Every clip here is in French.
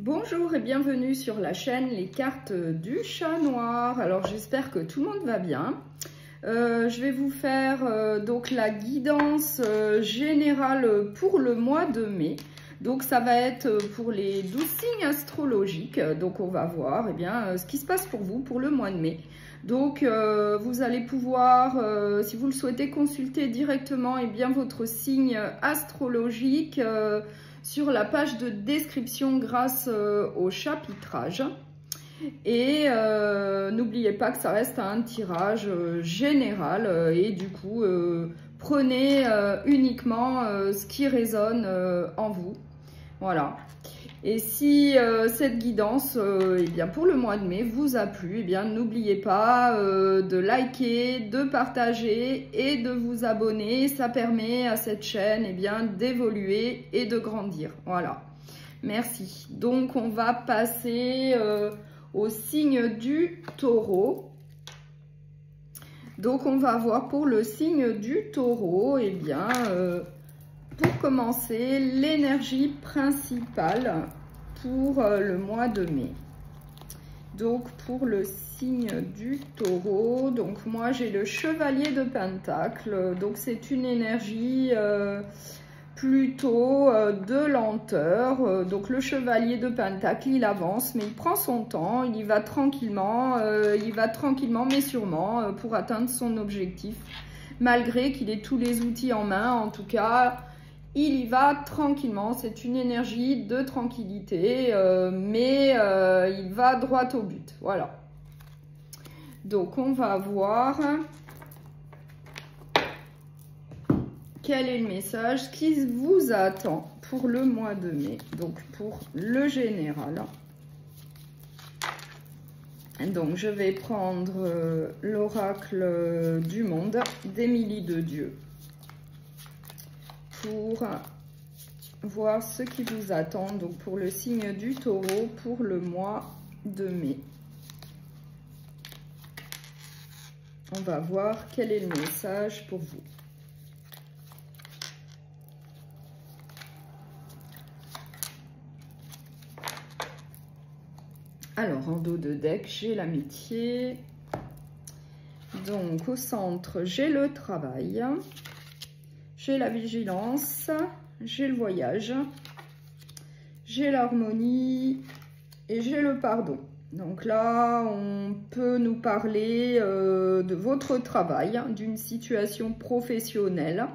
Bonjour et bienvenue sur la chaîne Les Cartes du Chat Noir. Alors j'espère que tout le monde va bien. Je vais vous faire donc la guidance générale pour le mois de mai. Donc ça va être pour les 12 signes astrologiques. Donc on va voir ce qui se passe pour vous pour le mois de mai. Donc vous allez pouvoir, si vous le souhaitez, consulter directement votre signe astrologique sur la page de description grâce au chapitrage. Et n'oubliez pas que ça reste un tirage général et du coup prenez uniquement ce qui résonne en vous. Voilà. Et si cette guidance pour le mois de mai vous a plu, n'oubliez pas de liker, de partager et de vous abonner. Ça permet à cette chaîne d'évoluer et de grandir. Voilà. Merci. Donc on va passer au signe du Taureau. Donc on va voir pour le signe du Taureau, pour commencer, l'énergie principale pour le mois de mai. Donc pour le signe du Taureau, donc moi j'ai le Chevalier de Pentacle. Donc c'est une énergie plutôt de lenteur. Donc le Chevalier de Pentacle, il avance, mais il prend son temps, il y va tranquillement, mais sûrement pour atteindre son objectif. Malgré qu'il ait tous les outils en main, en tout cas, il y va tranquillement. C'est une énergie de tranquillité, il va droit au but. Voilà. Donc on va voir quel est le message qui vous attend pour le mois de mai. Donc pour le général. Donc je vais prendre l'oracle du monde d'Émilie de Dieu pour voir ce qui vous attend donc pour le signe du Taureau pour le mois de mai. On va voir quel est le message pour vous. Alors, en dos de deck, j'ai l'amitié. Donc, au centre, j'ai le travail. J'ai la vigilance. J'ai le voyage. J'ai l'harmonie. Et j'ai le pardon. Donc là, on peut nous parler de votre travail, d'une situation professionnelle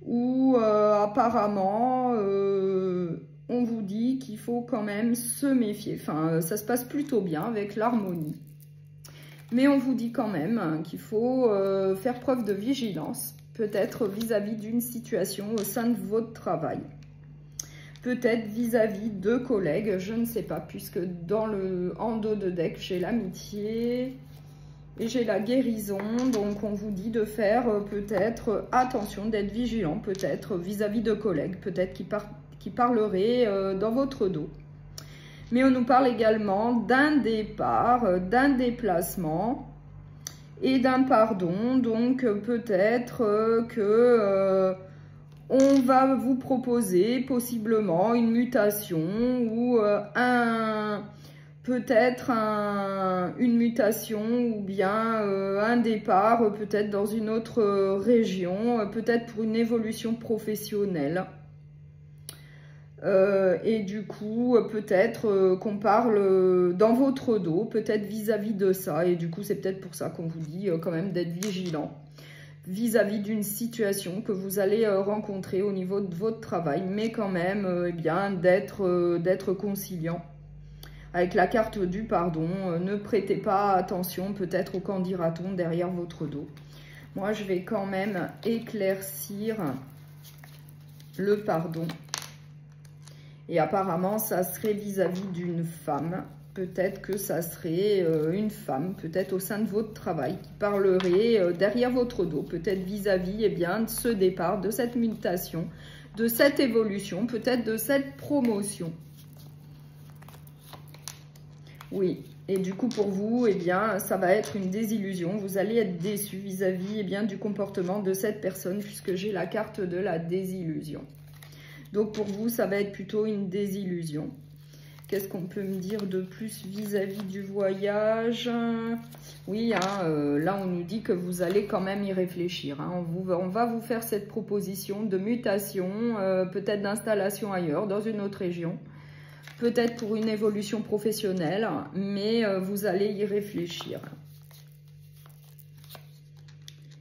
où apparemment... on vous dit qu'il faut quand même se méfier. Enfin, ça se passe plutôt bien avec l'harmonie. Mais on vous dit quand même qu'il faut faire preuve de vigilance, peut-être vis-à-vis d'une situation au sein de votre travail. Peut-être vis-à-vis de collègues, je ne sais pas, puisque en dos de deck, j'ai l'amitié et j'ai la guérison. Donc, on vous dit de faire peut-être attention, d'être vigilant, peut-être vis-à-vis de collègues, peut-être qui parlerait dans votre dos. Mais on nous parle également d'un départ, d'un déplacement et d'un pardon. Donc peut-être que on va vous proposer possiblement une mutation ou peut-être une mutation ou bien un départ peut-être dans une autre région, peut-être pour une évolution professionnelle. Et du coup, peut-être qu'on parle dans votre dos, peut-être vis-à-vis de ça. Et du coup, c'est peut-être pour ça qu'on vous dit quand même d'être vigilant vis-à-vis d'une situation que vous allez rencontrer au niveau de votre travail. Mais quand même, d'être conciliant. Avec la carte du pardon, ne prêtez pas attention peut-être au qu'en dira-t-on derrière votre dos. Moi, je vais quand même éclaircir le pardon. Et apparemment, ça serait vis-à-vis d'une femme. Peut-être que ça serait une femme, peut-être au sein de votre travail, qui parlerait derrière votre dos. Peut-être vis-à-vis de ce départ, de cette mutation, de cette évolution, peut-être de cette promotion. Oui, et du coup pour vous, ça va être une désillusion. Vous allez être déçu vis-à-vis du comportement de cette personne, puisque j'ai la carte de la désillusion. Donc pour vous, ça va être plutôt une désillusion. Qu'est-ce qu'on peut me dire de plus vis-à-vis du voyage? Oui, hein, là, on nous dit que vous allez quand même y réfléchir. Hein. On va vous faire cette proposition de mutation, peut-être d'installation ailleurs, dans une autre région. Peut-être pour une évolution professionnelle, mais vous allez y réfléchir.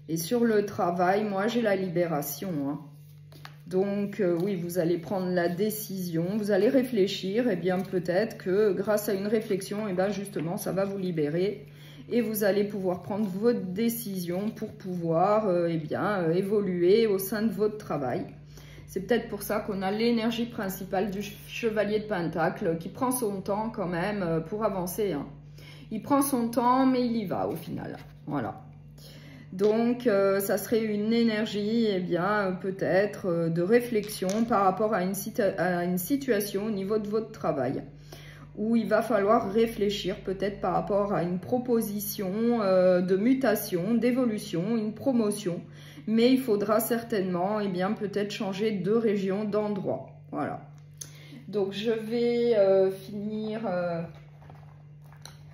Et sur le travail, moi, j'ai la libération. Hein. Donc, oui, vous allez prendre la décision, vous allez réfléchir, et bien peut-être que grâce à une réflexion, et bien justement, ça va vous libérer. Et vous allez pouvoir prendre votre décision pour pouvoir évoluer au sein de votre travail. C'est peut-être pour ça qu'on a l'énergie principale du chevalier de Pentacle qui prend son temps quand même pour avancer. Hein. Il prend son temps, mais il y va au final. Voilà. Donc, ça serait une énergie, peut-être de réflexion par rapport à une situation au niveau de votre travail, où il va falloir réfléchir peut-être par rapport à une proposition de mutation, d'évolution, une promotion, mais il faudra certainement, peut-être changer de région, d'endroit. Voilà. Donc, je vais finir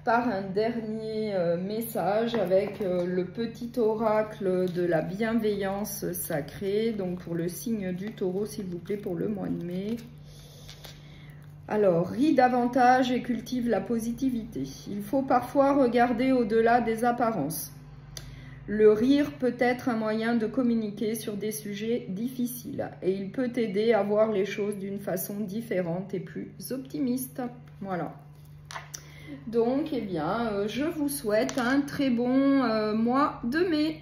par un dernier message avec le petit oracle de la bienveillance sacrée, donc pour le signe du Taureau, s'il vous plaît, pour le mois de mai. Alors, ris davantage et cultive la positivité. Il faut parfois regarder au-delà des apparences. Le rire peut être un moyen de communiquer sur des sujets difficiles et il peut t'aider à voir les choses d'une façon différente et plus optimiste. Voilà. Donc, je vous souhaite un très bon mois de mai.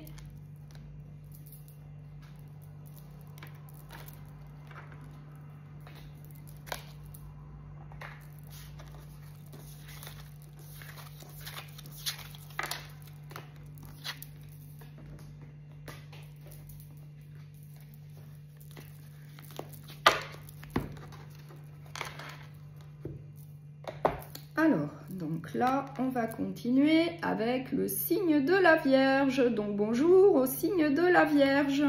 Alors, donc là, on va continuer avec le signe de la Vierge. Donc, bonjour au signe de la Vierge.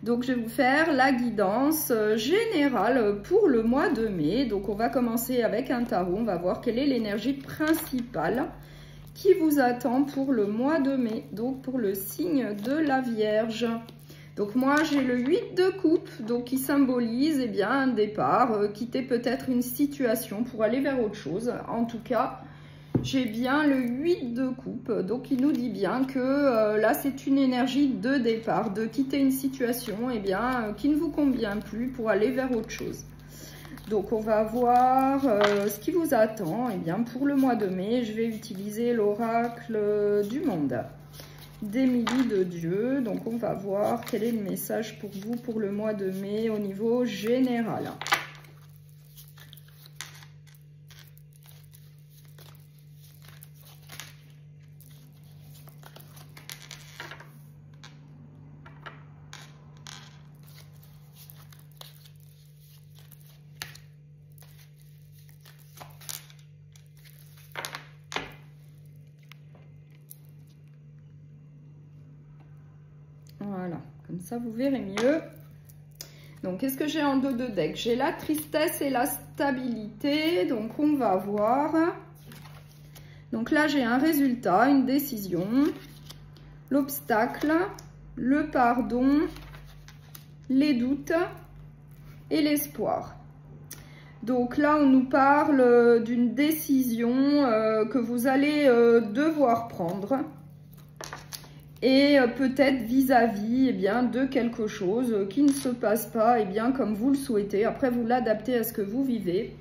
Donc, je vais vous faire la guidance générale pour le mois de mai. Donc, on va commencer avec un tarot. On va voir quelle est l'énergie principale qui vous attend pour le mois de mai. Donc, pour le signe de la Vierge. Donc moi, j'ai le 8 de coupe, donc qui symbolise un départ, quitter peut-être une situation pour aller vers autre chose. En tout cas, j'ai bien le 8 de coupe, donc il nous dit bien que là, c'est une énergie de départ, de quitter une situation qui ne vous convient plus pour aller vers autre chose. Donc on va voir ce qui vous attend pour le mois de mai. Je vais utiliser l'oracle du monde d'Émilie de Dieu. Donc on va voir quel est le message pour vous pour le mois de mai au niveau général. Voilà, comme ça vous verrez mieux. Donc, qu'est-ce que j'ai en dos de deck? J'ai la tristesse et la stabilité. Donc, on va voir. Donc là, j'ai un résultat, une décision, l'obstacle, le pardon, les doutes et l'espoir. Donc là, on nous parle d'une décision que vous allez devoir prendre. Et peut-être vis-à-vis de quelque chose qui ne se passe pas comme vous le souhaitez. Après, vous l'adaptez à ce que vous vivez.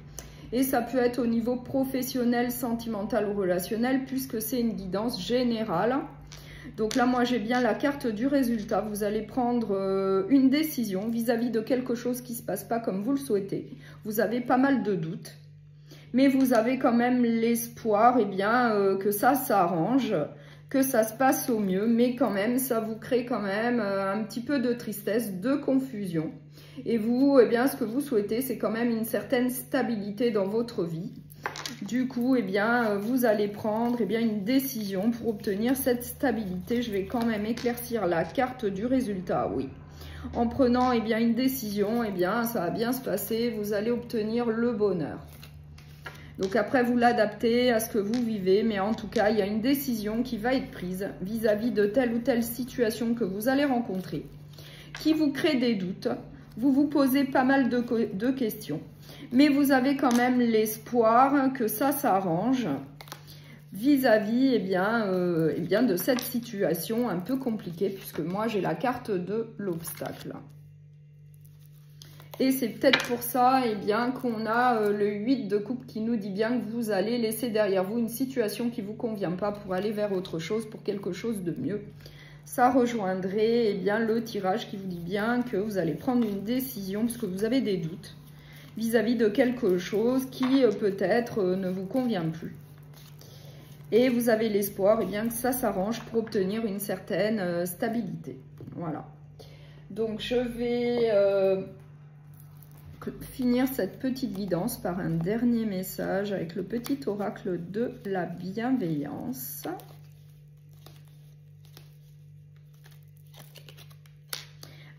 Et ça peut être au niveau professionnel, sentimental ou relationnel, puisque c'est une guidance générale. Donc là, moi, j'ai bien la carte du résultat. Vous allez prendre une décision vis-à-vis de quelque chose qui ne se passe pas comme vous le souhaitez. Vous avez pas mal de doutes. Mais vous avez quand même l'espoir que ça s'arrange, que ça se passe au mieux, mais quand même, ça vous crée quand même un petit peu de tristesse, de confusion. Et vous, ce que vous souhaitez, c'est quand même une certaine stabilité dans votre vie. Du coup, vous allez prendre une décision pour obtenir cette stabilité. Je vais quand même éclaircir la carte du résultat, oui. En prenant une décision, ça va bien se passer, vous allez obtenir le bonheur. Donc après, vous l'adaptez à ce que vous vivez, mais en tout cas, il y a une décision qui va être prise vis-à-vis de telle ou telle situation que vous allez rencontrer, qui vous crée des doutes. Vous vous posez pas mal de questions, mais vous avez quand même l'espoir que ça s'arrange vis-à-vis eh bien, de cette situation un peu compliquée, puisque moi, j'ai la carte de l'obstacle. Et c'est peut-être pour ça eh bien qu'on a le 8 de coupe qui nous dit bien que vous allez laisser derrière vous une situation qui ne vous convient pas pour aller vers autre chose, pour quelque chose de mieux. Ça rejoindrait eh bien, le tirage qui vous dit bien que vous allez prendre une décision parce que vous avez des doutes vis-à-vis de quelque chose qui peut-être ne vous convient plus. Et vous avez l'espoir eh bien, que ça s'arrange pour obtenir une certaine stabilité. Voilà. Donc je vais... finir cette petite guidance par un dernier message avec le petit oracle de la bienveillance.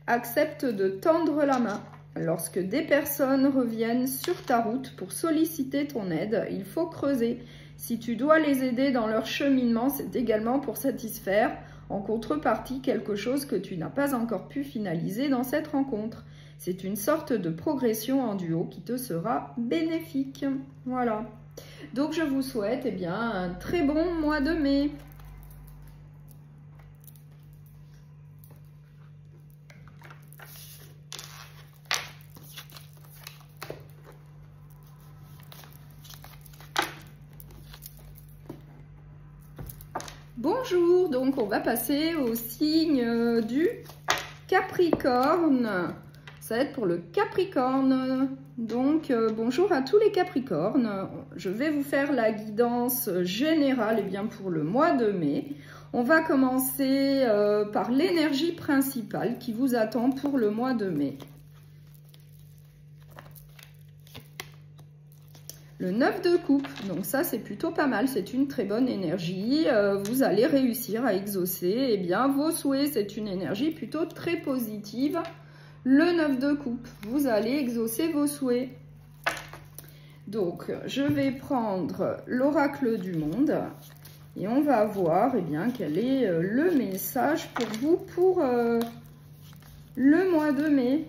Accepte de tendre la main. Lorsque des personnes reviennent sur ta route pour solliciter ton aide, il faut creuser. Si tu dois les aider dans leur cheminement, c'est également pour satisfaire en contrepartie quelque chose que tu n'as pas encore pu finaliser dans cette rencontre. C'est une sorte de progression en duo qui te sera bénéfique. Voilà. Donc, je vous souhaite eh bien, un très bon mois de mai. Bonjour, donc on va passer au signe du Capricorne. Ça va être pour le Capricorne. Donc, bonjour à tous les Capricornes. Je vais vous faire la guidance générale eh bien, pour le mois de mai. On va commencer par l'énergie principale qui vous attend pour le mois de mai. Le 9 de coupe, donc ça c'est plutôt pas mal, c'est une très bonne énergie. Vous allez réussir à exaucer eh bien, vos souhaits, c'est une énergie plutôt très positive. Le 9 de coupe, vous allez exaucer vos souhaits. Donc, je vais prendre l'oracle du monde et on va voir eh bien, quel est le message pour vous pour le mois de mai.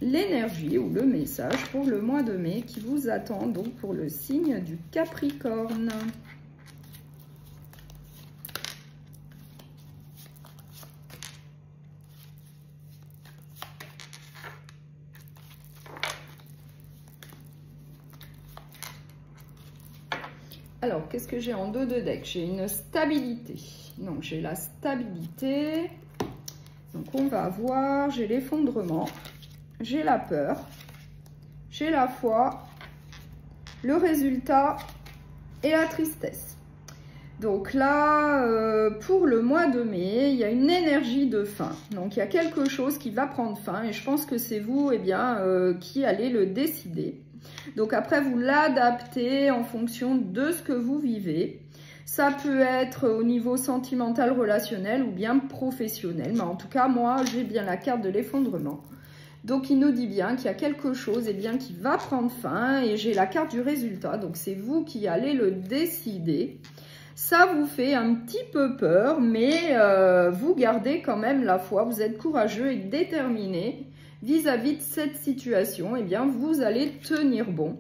L'énergie ou le message pour le mois de mai qui vous attend donc pour le signe du Capricorne. Alors, qu'est-ce que j'ai en dos de deck? J'ai une stabilité. Donc, j'ai la stabilité. Donc, on va voir. J'ai l'effondrement. J'ai la peur. J'ai la foi. Le résultat et la tristesse. Donc là, pour le mois de mai, il y a une énergie de fin. Donc, il y a quelque chose qui va prendre fin. Et je pense que c'est vous, eh bien, qui allez le décider. Donc après, vous l'adaptez en fonction de ce que vous vivez. Ça peut être au niveau sentimental, relationnel ou bien professionnel. Mais en tout cas, moi, j'ai bien la carte de l'effondrement. Donc, il nous dit bien qu'il y a quelque chose eh bien, qui va prendre fin. Et j'ai la carte du résultat. Donc, c'est vous qui allez le décider. Ça vous fait un petit peu peur, mais vous gardez quand même la foi. Vous êtes courageux et déterminé. Vis-à-vis de cette situation, eh bien, vous allez tenir bon.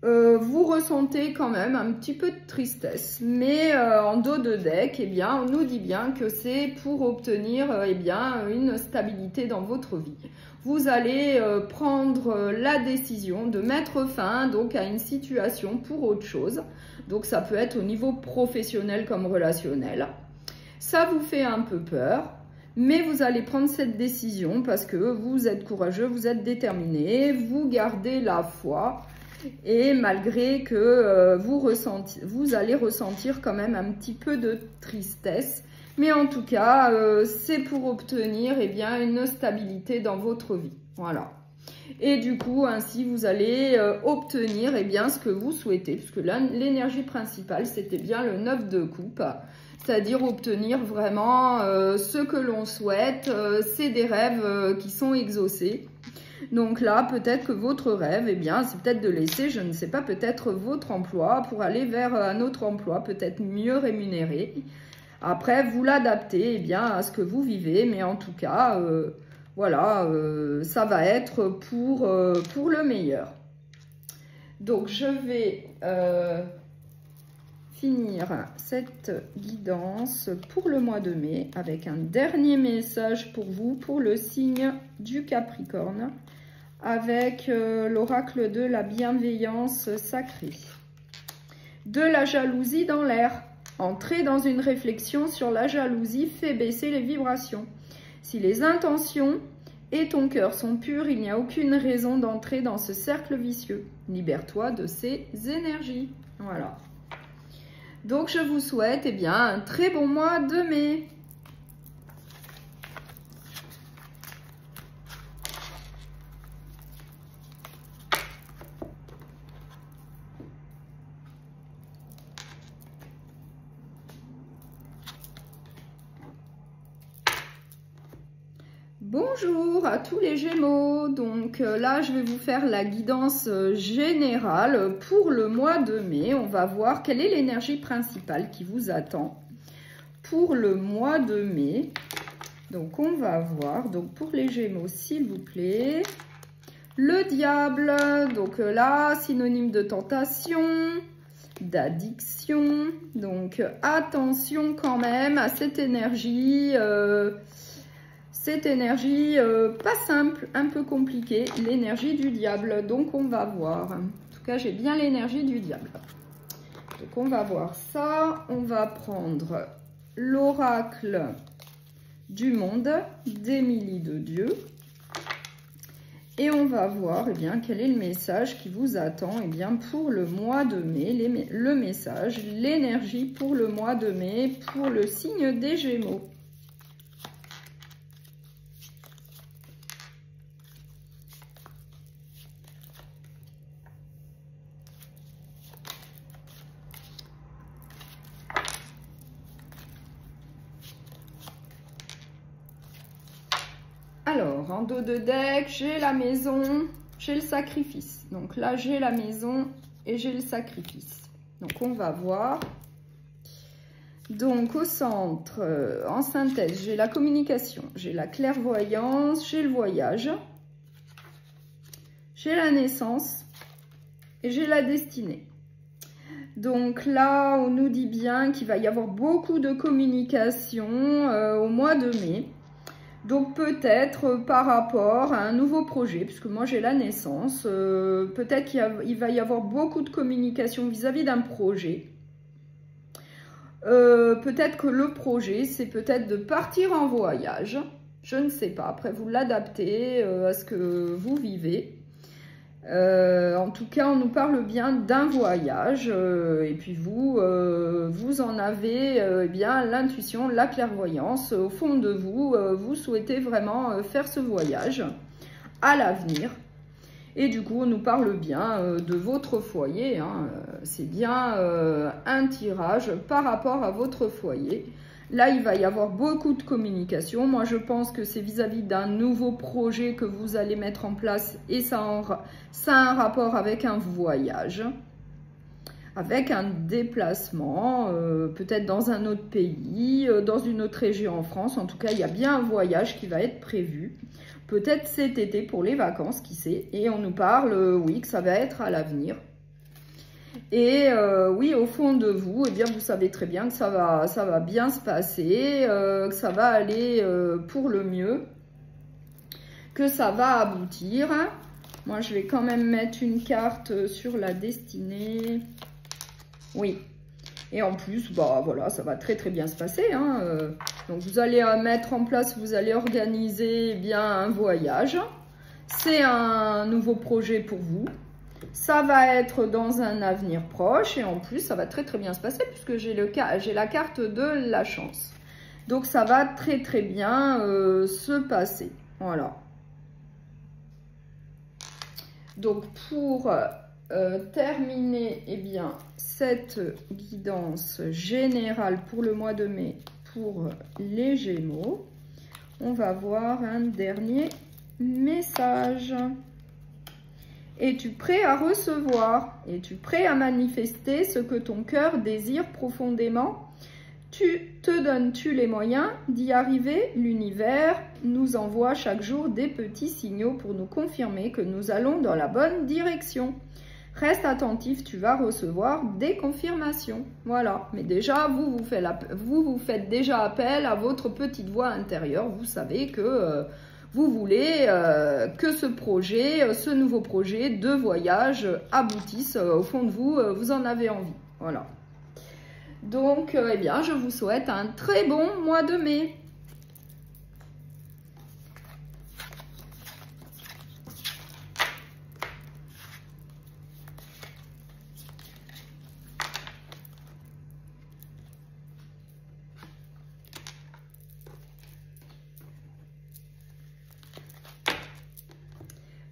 Vous ressentez quand même un petit peu de tristesse, mais en dos de deck, eh bien, on nous dit bien que c'est pour obtenir eh bien, une stabilité dans votre vie. Vous allez prendre la décision de mettre fin donc, à une situation pour autre chose. Donc, ça peut être au niveau professionnel comme relationnel. Ça vous fait un peu peur. Mais vous allez prendre cette décision parce que vous êtes courageux, vous êtes déterminé, vous gardez la foi. Et malgré que vous allez ressentir quand même un petit peu de tristesse. Mais en tout cas, c'est pour obtenir eh bien, une stabilité dans votre vie. Voilà. Et du coup, ainsi, vous allez obtenir eh bien, ce que vous souhaitez. Puisque l'énergie principale, c'était bien le 9 de coupe. C'est-à-dire obtenir vraiment ce que l'on souhaite. C'est des rêves qui sont exaucés. Donc là, peut-être que votre rêve, eh bien, c'est peut-être de laisser, je ne sais pas, peut-être votre emploi pour aller vers un autre emploi, peut-être mieux rémunéré. Après, vous l'adaptez eh bien à ce que vous vivez, mais en tout cas, voilà, ça va être pour le meilleur. Donc, je vais finir cette guidance pour le mois de mai avec un dernier message pour vous, pour le signe du Capricorne, avec l'oracle de la bienveillance sacrée. De la jalousie dans l'air. Entrer dans une réflexion sur la jalousie fait baisser les vibrations. Si les intentions et ton cœur sont purs, il n'y a aucune raison d'entrer dans ce cercle vicieux. Libère-toi de ces énergies. Voilà. Donc, je vous souhaite eh bien, un très bon mois de mai. Bonjour à tous les Gémeaux, donc là je vais vous faire la guidance générale pour le mois de mai. On va voir quelle est l'énergie principale qui vous attend pour le mois de mai. Donc on va voir, donc pour les Gémeaux s'il vous plaît, le diable, donc là synonyme de tentation, d'addiction, donc attention quand même à cette énergie. Pas simple, un peu compliquée, l'énergie du diable. Donc, on va voir. En tout cas, j'ai bien l'énergie du diable. Donc, on va voir ça. On va prendre l'oracle du monde d'Émilie de Dieu. Et on va voir eh bien, quel est le message qui vous attend eh bien, pour le mois de mai. Le message, l'énergie pour le mois de mai, pour le signe des Gémeaux. Alors, en dos de deck, j'ai la maison, j'ai le sacrifice. Donc là, j'ai la maison et j'ai le sacrifice. Donc, on va voir. Donc, au centre, en synthèse, j'ai la communication, j'ai la clairvoyance, j'ai le voyage, j'ai la naissance et j'ai la destinée. Donc là, on nous dit bien qu'il va y avoir beaucoup de communication au mois de mai. Donc peut-être par rapport à un nouveau projet, puisque moi j'ai la naissance, peut-être qu'il va y avoir beaucoup de communication vis-à-vis d'un projet. Peut-être que le projet, c'est peut-être de partir en voyage. Je ne sais pas, après vous l'adaptez à ce que vous vivez. En tout cas, on nous parle bien d'un voyage et puis vous en avez eh bien l'intuition, la clairvoyance. Au fond de vous, vous souhaitez vraiment faire ce voyage à l'avenir. Et du coup, on nous parle bien de votre foyer. Hein. C'est bien un tirage par rapport à votre foyer. Là, il va y avoir beaucoup de communication. Moi, je pense que c'est vis-à-vis d'un nouveau projet que vous allez mettre en place et ça a un rapport avec un voyage, avec un déplacement, peut-être dans un autre pays, dans une autre région en France. En tout cas, il y a bien un voyage qui va être prévu. Peut-être cet été pour les vacances, qui sait. Et on nous parle, oui, que ça va être à l'avenir. Et oui, au fond de vous, eh bien, vous savez très bien que ça va bien se passer, que ça va aller pour le mieux, que ça va aboutir. Moi, je vais quand même mettre une carte sur la destinée. Oui. Et en plus, bah voilà, ça va très très bien se passer. Hein. Donc, vous allez mettre en place, vous allez organiser eh bien un voyage. C'est un nouveau projet pour vous. Ça va être dans un avenir proche et en plus, ça va très très bien se passer puisque j'ai la carte de la chance. Donc, ça va très très bien se passer. Voilà. Donc, pour terminer eh bien, cette guidance générale pour le mois de mai pour les Gémeaux, on va voir un dernier message. Es-tu prêt à recevoir? Es-tu prêt à manifester ce que ton cœur désire profondément? Te donnes-tu les moyens d'y arriver? L'univers nous envoie chaque jour des petits signaux pour nous confirmer que nous allons dans la bonne direction. Reste attentif, tu vas recevoir des confirmations. Voilà, mais déjà, vous faites déjà appel à votre petite voix intérieure. Vous savez que vous voulez que ce nouveau projet de voyage aboutisse. Au fond de vous, vous en avez envie. Voilà. Donc, eh bien, je vous souhaite un très bon mois de mai.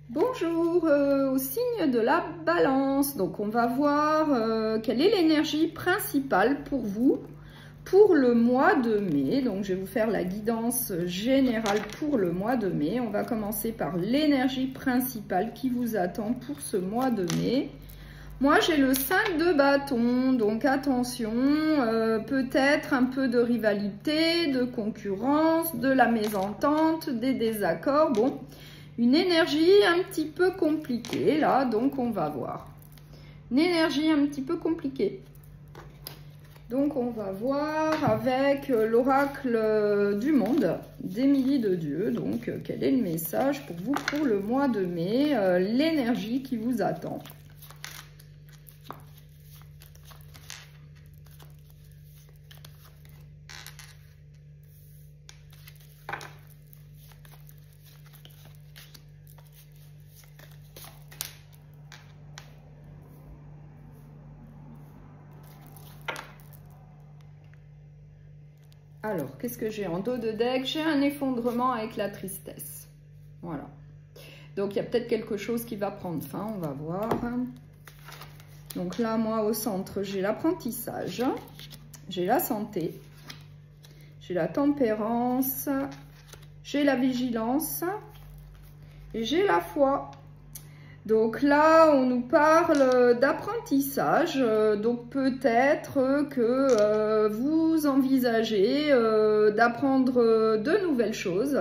Bonjour, au signe de la balance. Donc, on va voir quelle est l'énergie principale pour vous pour le mois de mai. Donc, je vais vous faire la guidance générale pour le mois de mai. On va commencer par l'énergie principale qui vous attend pour ce mois de mai. Moi, j'ai le 5 de bâton, donc attention, peut-être un peu de rivalité, de concurrence, de la mésentente, des désaccords. Bon, une énergie un petit peu compliquée, là, donc on va voir. Une énergie un petit peu compliquée. Donc, on va voir avec l'oracle du monde d'Émilie de Dieu. Donc, quel est le message pour vous pour le mois de mai, l'énergie qui vous attend. Alors, qu'est-ce que j'ai en dos de deck? J'ai un effondrement avec la tristesse. Voilà. Donc, il y a peut-être quelque chose qui va prendre fin, on va voir. Donc là, moi, au centre, j'ai l'apprentissage, j'ai la santé, j'ai la tempérance, j'ai la vigilance et j'ai la foi. Donc là, on nous parle d'apprentissage, donc peut-être que vous envisagez d'apprendre de nouvelles choses,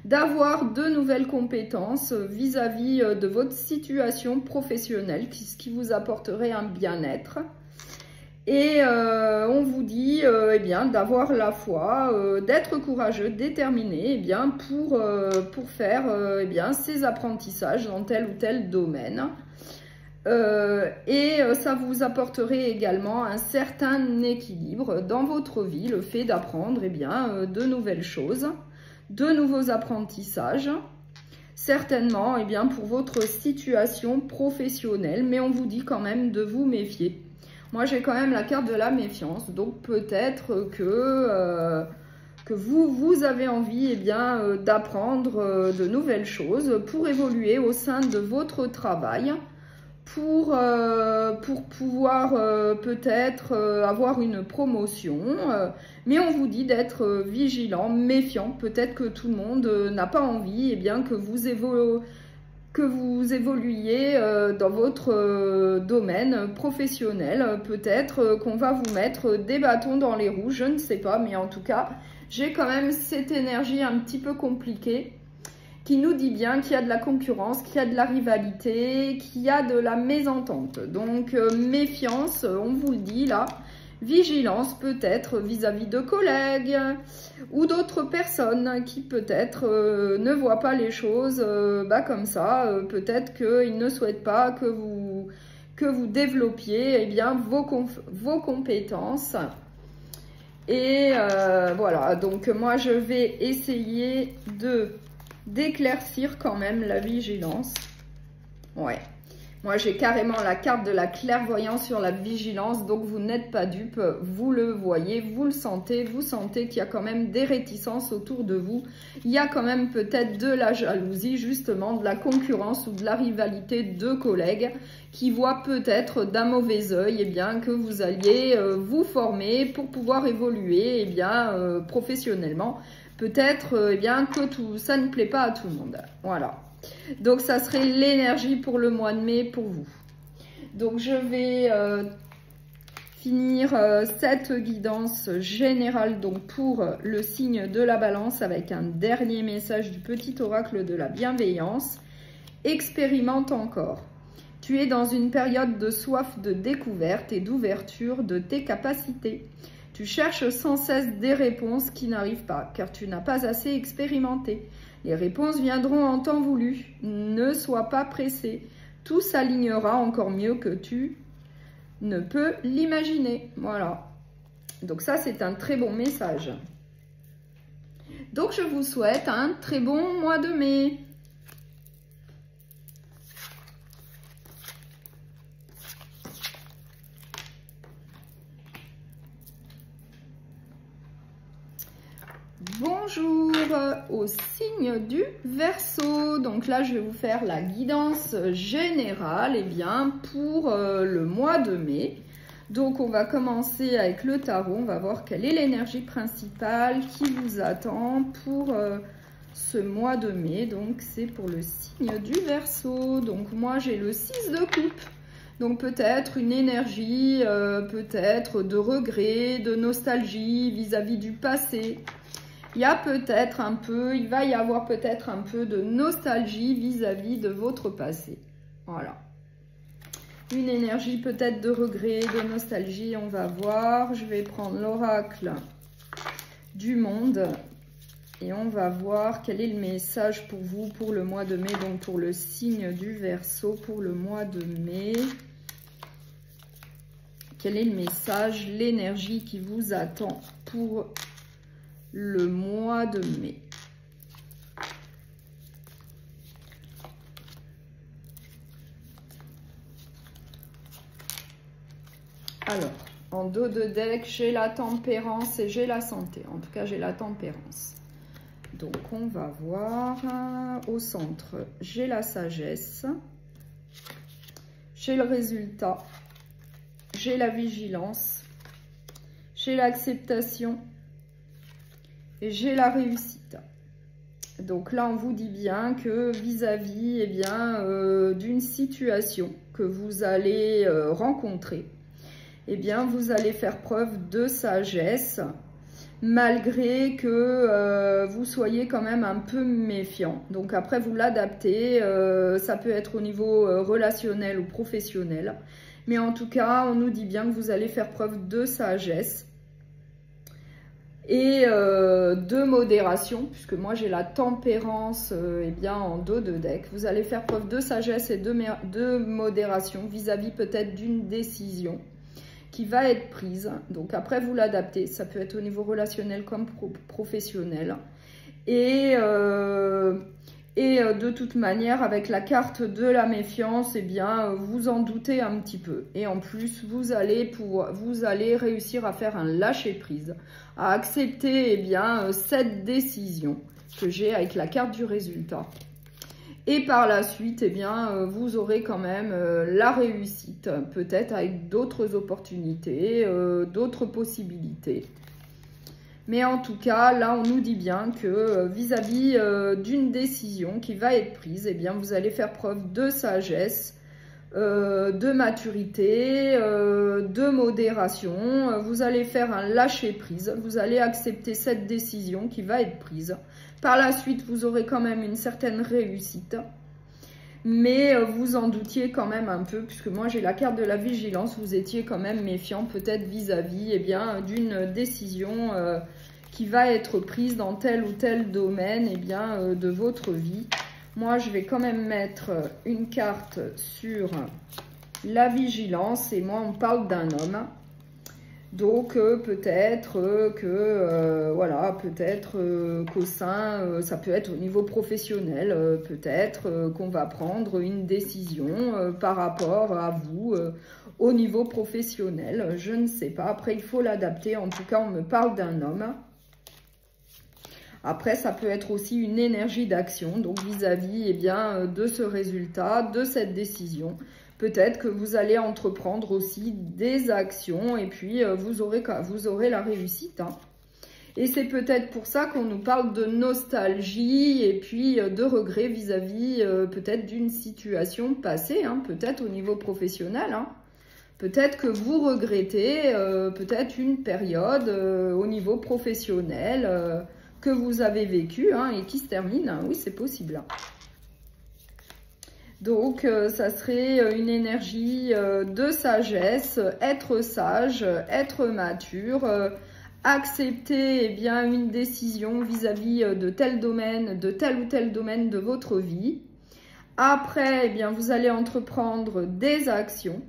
d'avoir de nouvelles compétences vis-à-vis de votre situation professionnelle, ce qui vous apporterait un bien-être. Et on vous dit eh bien, d'avoir la foi, d'être courageux, déterminé eh bien, pour faire eh bien, ces apprentissages dans tel ou tel domaine. Et ça vous apporterait également un certain équilibre dans votre vie, le fait d'apprendre eh bien, de nouvelles choses, de nouveaux apprentissages. Certainement eh bien, pour votre situation professionnelle, mais on vous dit quand même de vous méfier. Moi, j'ai quand même la carte de la méfiance, donc peut-être que vous avez envie eh bien, d'apprendre de nouvelles choses pour évoluer au sein de votre travail, pour pouvoir peut-être avoir une promotion. Mais on vous dit d'être vigilant, méfiant. Peut-être que tout le monde n'a pas envie eh bien, que vous évoluiez dans votre domaine professionnel. Peut-être qu'on va vous mettre des bâtons dans les roues, je ne sais pas, mais en tout cas, j'ai quand même cette énergie un petit peu compliquée qui nous dit bien qu'il y a de la concurrence, qu'il y a de la rivalité, qu'il y a de la mésentente. Donc, méfiance, on vous le dit là. Vigilance peut-être vis-à-vis de collègues ou d'autres personnes qui peut-être ne voient pas les choses comme ça. Peut-être qu'ils ne souhaitent pas que vous développiez eh bien, vos compétences. Et voilà, donc moi je vais essayer d'éclaircir quand même la vigilance. Ouais. Moi, j'ai carrément la carte de la clairvoyance sur la vigilance, donc vous n'êtes pas dupe, vous le voyez, vous le sentez, vous sentez qu'il y a quand même des réticences autour de vous. Il y a quand même peut-être de la jalousie, justement, de la concurrence ou de la rivalité de collègues qui voient peut-être d'un mauvais œil eh bien, que vous alliez vous former pour pouvoir évoluer eh bien, professionnellement. peut-être eh bien que ça ne plaît pas à tout le monde. Voilà. Donc ça serait l'énergie pour le mois de mai pour vous. Donc je vais finir cette guidance générale donc pour le signe de la Balance avec un dernier message du petit oracle de la bienveillance. Expérimente encore. Tu es dans une période de soif de découverte et d'ouverture de tes capacités. Tu cherches sans cesse des réponses qui n'arrivent pas, car tu n'as pas assez expérimenté. Les réponses viendront en temps voulu. Ne sois pas pressé. Tout s'alignera encore mieux que tu ne peux l'imaginer. Voilà. Donc ça, c'est un très bon message. Donc, je vous souhaite un très bon mois de mai. Bonjour au signe du Verseau. Donc là, je vais vous faire la guidance générale pour le mois de mai. Donc, on va commencer avec le tarot. On va voir quelle est l'énergie principale qui vous attend pour ce mois de mai. Donc, c'est pour le signe du Verseau. Donc, moi, j'ai le 6 de coupe. Donc, peut-être une énergie, peut-être de regret, de nostalgie vis-à-vis du passé. Il va y avoir peut-être un peu de nostalgie vis-à-vis de votre passé. Voilà. Une énergie peut-être de regret, de nostalgie, on va voir. Je vais prendre l'oracle du monde et on va voir quel est le message pour vous pour le mois de mai, donc pour le signe du Verseau pour le mois de mai. Quel est le message, l'énergie qui vous attend pour le mois de mai. Alors, en dos de deck, j'ai la tempérance et j'ai la santé. En tout cas, j'ai la tempérance. Donc, on va voir. Au centre, j'ai la sagesse. J'ai le résultat. J'ai la vigilance. J'ai l'acceptation. Et j'ai la réussite. Donc là, on vous dit bien que vis-à-vis d'une situation que vous allez rencontrer, vous allez faire preuve de sagesse, malgré que vous soyez quand même un peu méfiant. Donc après, vous l'adaptez, ça peut être au niveau relationnel ou professionnel. Mais en tout cas, on nous dit bien que vous allez faire preuve de sagesse et de modération, puisque moi j'ai la tempérance en dos de deck. Vous allez faire preuve de sagesse et de modération vis-à-vis peut-être d'une décision qui va être prise. Donc après vous l'adaptez, ça peut être au niveau relationnel comme professionnel. Et de toute manière, avec la carte de la méfiance, vous en doutez un petit peu. Et en plus, vous allez réussir à faire un lâcher-prise, à accepter cette décision que j'ai avec la carte du résultat. Et par la suite, vous aurez quand même la réussite, peut-être avec d'autres opportunités, d'autres possibilités. Mais en tout cas, là, on nous dit bien que vis-à-vis d'une décision qui va être prise, vous allez faire preuve de sagesse, de maturité, de modération. Vous allez faire un lâcher-prise. Vous allez accepter cette décision qui va être prise. Par la suite, vous aurez quand même une certaine réussite. Mais vous en doutiez quand même un peu, puisque moi j'ai la carte de la vigilance, vous étiez quand même méfiant peut-être vis-à-vis d'une décision qui va être prise dans tel ou tel domaine de votre vie. Moi je vais quand même mettre une carte sur la vigilance et moi on parle d'un homme. Donc peut-être qu'au sein, ça peut être au niveau professionnel, peut-être qu'on va prendre une décision par rapport à vous au niveau professionnel. Je ne sais pas, après il faut l'adapter, en tout cas on me parle d'un homme. Après ça peut être aussi une énergie d'action, donc vis-à-vis de ce résultat, de cette décision. Peut-être que vous allez entreprendre aussi des actions et puis vous aurez la réussite. Hein. Et c'est peut-être pour ça qu'on nous parle de nostalgie et puis de regret vis-à-vis peut-être d'une situation passée, hein, peut-être au niveau professionnel. Hein. Peut-être que vous regrettez peut-être une période au niveau professionnel que vous avez vécue hein, et qui se termine. Hein. Oui, c'est possible. Hein. Donc, ça serait une énergie de sagesse, être sage, être mature, accepter eh bien, une décision vis-à-vis de tel domaine, de tel ou tel domaine de votre vie. Après, eh bien, vous allez entreprendre des actions.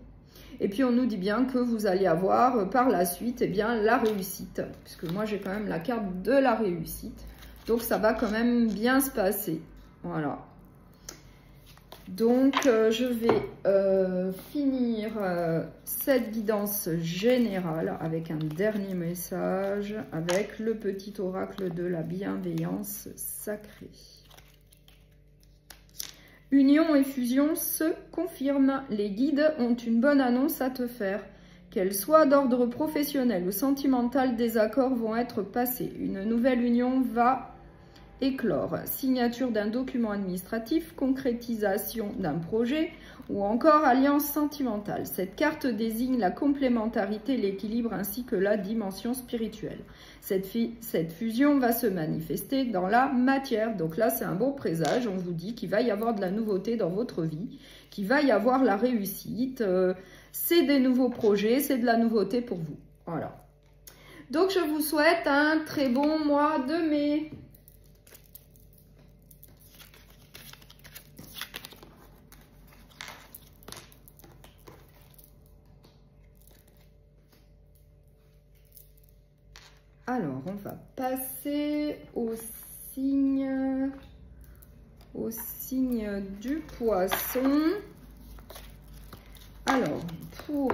Et puis, on nous dit bien que vous allez avoir par la suite eh bien, la réussite. Puisque moi, j'ai quand même la carte de la réussite. Donc, ça va quand même bien se passer. Voilà. Donc, je vais finir cette guidance générale avec un dernier message, avec le petit oracle de la bienveillance sacrée. Union et fusion se confirment. Les guides ont une bonne annonce à te faire. Qu'elle soit d'ordre professionnel ou sentimental, des accords vont être passés. Une nouvelle union va éclore, signature d'un document administratif, concrétisation d'un projet ou encore alliance sentimentale. Cette carte désigne la complémentarité, l'équilibre ainsi que la dimension spirituelle. Cette fusion va se manifester dans la matière. Donc là, c'est un beau présage. On vous dit qu'il va y avoir de la nouveauté dans votre vie, qu'il va y avoir la réussite. C'est des nouveaux projets, c'est de la nouveauté pour vous. Voilà. Donc, je vous souhaite un très bon mois de mai. Alors, on va passer au signe du poisson. Alors, pour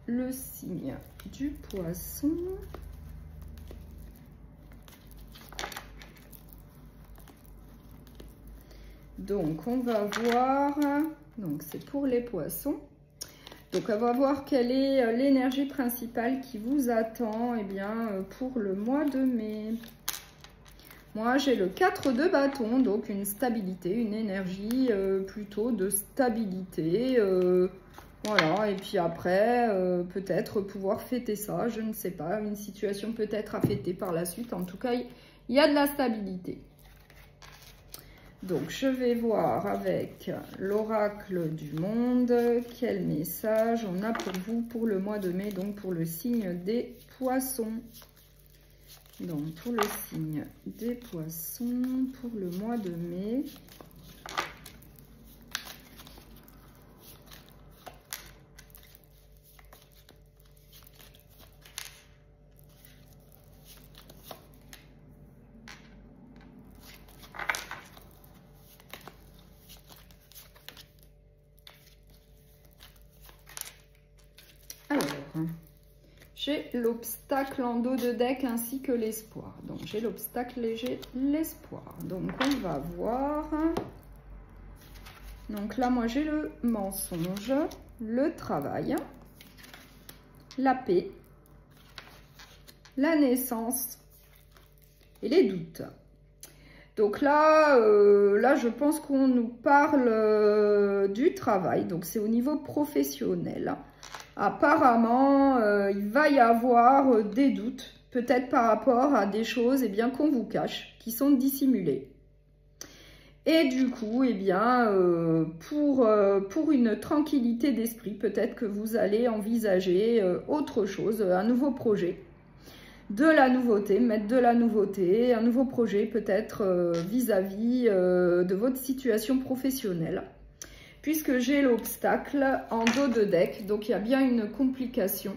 le signe du poisson, donc on va voir, donc c'est pour les poissons. Donc, on va voir quelle est l'énergie principale qui vous attend eh bien, pour le mois de mai. Moi, j'ai le 4 de bâton, donc une stabilité, une énergie plutôt de stabilité. Voilà, et puis après, peut-être pouvoir fêter ça, je ne sais pas, une situation peut-être à fêter par la suite. En tout cas, il y a de la stabilité. Donc, je vais voir avec l'oracle du monde quel message on a pour vous pour le mois de mai, donc pour le signe des poissons. Donc, pour le signe des poissons, pour le mois de mai. J'ai l'obstacle en dos de deck ainsi que l'espoir. Donc, j'ai l'obstacle et j'ai l'espoir. Donc, on va voir. Donc là, moi, j'ai le mensonge, le travail, la paix, la naissance et les doutes. Donc là, je pense qu'on nous parle du travail. Donc, c'est au niveau professionnel. Apparemment, il va y avoir des doutes, peut-être par rapport à des choses eh bien, qu'on vous cache, qui sont dissimulées. Et du coup, eh bien, pour une tranquillité d'esprit, peut-être que vous allez envisager autre chose, un nouveau projet, de la nouveauté, mettre de la nouveauté, un nouveau projet peut-être vis-à-vis de votre situation professionnelle. Puisque j'ai l'obstacle en dos de deck, donc il y a bien une complication.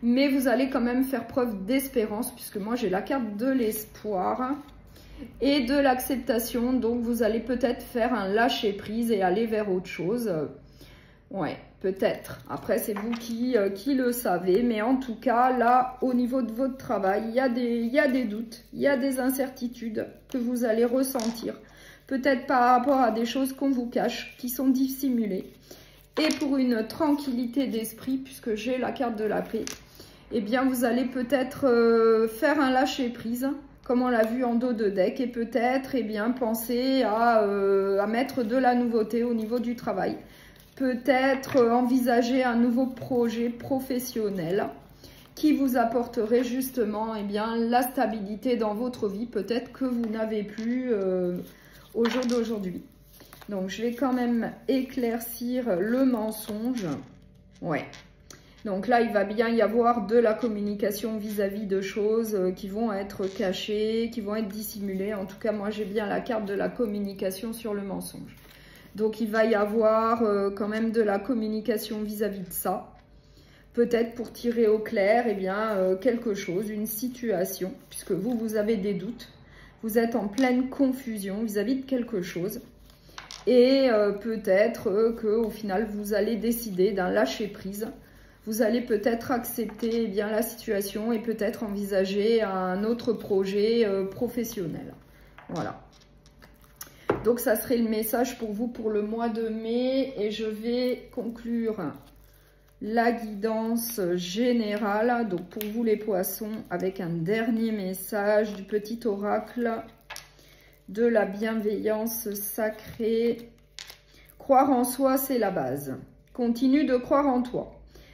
Mais vous allez quand même faire preuve d'espérance, puisque moi j'ai la carte de l'espoir et de l'acceptation. Donc vous allez peut-être faire un lâcher-prise et aller vers autre chose. Ouais, peut-être. Après, c'est vous qui le savez. Mais en tout cas, là, au niveau de votre travail, il y a des doutes, il y a des incertitudes que vous allez ressentir. Peut-être par rapport à des choses qu'on vous cache, qui sont dissimulées. Et pour une tranquillité d'esprit, puisque j'ai la carte de la paix, eh bien vous allez peut-être faire un lâcher prise, comme on l'a vu en dos de deck, et peut-être eh bien penser à mettre de la nouveauté au niveau du travail. Peut-être envisager un nouveau projet professionnel qui vous apporterait justement eh bien, la stabilité dans votre vie, peut-être que vous n'avez plus au jour d'aujourd'hui. Donc je vais quand même éclaircir le mensonge. Ouais. Donc là, il va bien y avoir de la communication vis-à-vis de choses qui vont être cachées, qui vont être dissimulées. En tout cas, moi, j'ai bien la carte de la communication sur le mensonge. Donc, il va y avoir quand même de la communication vis-à-vis de ça. Peut-être pour tirer au clair, eh bien, quelque chose, une situation, puisque vous avez des doutes. Vous êtes en pleine confusion vis-à-vis de quelque chose. Et peut-être qu'au final, vous allez décider d'un lâcher-prise. Vous allez peut-être accepter eh bien, la situation et peut-être envisager un autre projet professionnel. Voilà. Donc, ça serait le message pour vous pour le mois de mai. Et je vais conclure la guidance générale. Donc, pour vous les poissons, avec un dernier message du petit oracle de la bienveillance sacrée. Croire en soi, c'est la base. Continue de croire en toi.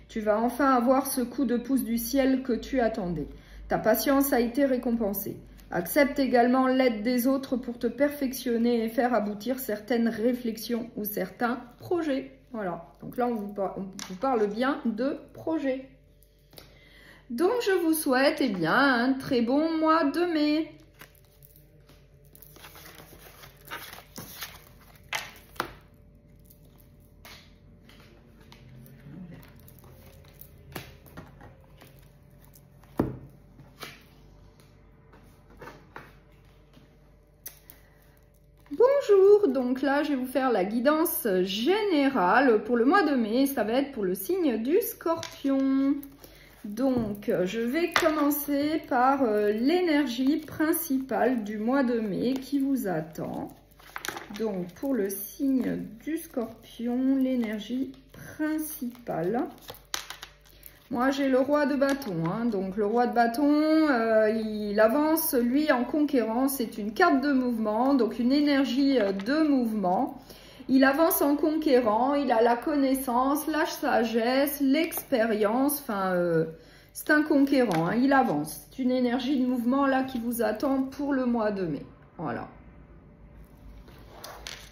Tu vas enfin avoir ce coup de pouce du ciel que tu attendais. Ta patience a été récompensée. Accepte également l'aide des autres pour te perfectionner et faire aboutir certaines réflexions ou certains projets. Voilà, donc là on vous parle bien de projets. Donc je vous souhaite eh bien, un très bon mois de mai. Bonjour, donc là je vais vous faire la guidance générale pour le mois de mai, ça va être pour le signe du Scorpion. Donc je vais commencer par l'énergie principale du mois de mai qui vous attend. Donc pour le signe du Scorpion, l'énergie principale. Moi, j'ai le roi de bâton. Hein. Donc, le roi de bâton, il avance, lui, en conquérant. C'est une carte de mouvement, donc une énergie de mouvement. Il avance en conquérant. Il a la connaissance, la sagesse, l'expérience. Enfin, c'est un conquérant. Hein. Il avance. C'est une énergie de mouvement, là, qui vous attend pour le mois de mai. Voilà.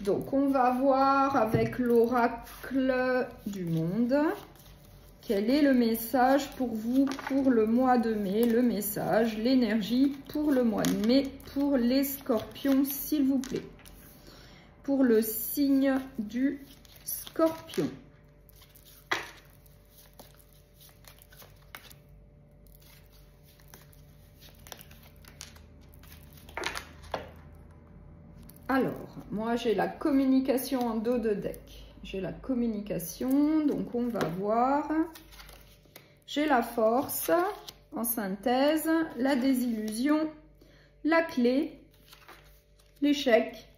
Donc, on va voir avec l'oracle du monde. Quel est le message pour vous pour le mois de mai? Le message, l'énergie pour le mois de mai pour les scorpions, s'il vous plaît. Pour le signe du Scorpion. Alors, moi j'ai la communication en dos de deck. J'ai la communication, donc on va voir. J'ai la force en synthèse, la désillusion, la clé, l'échec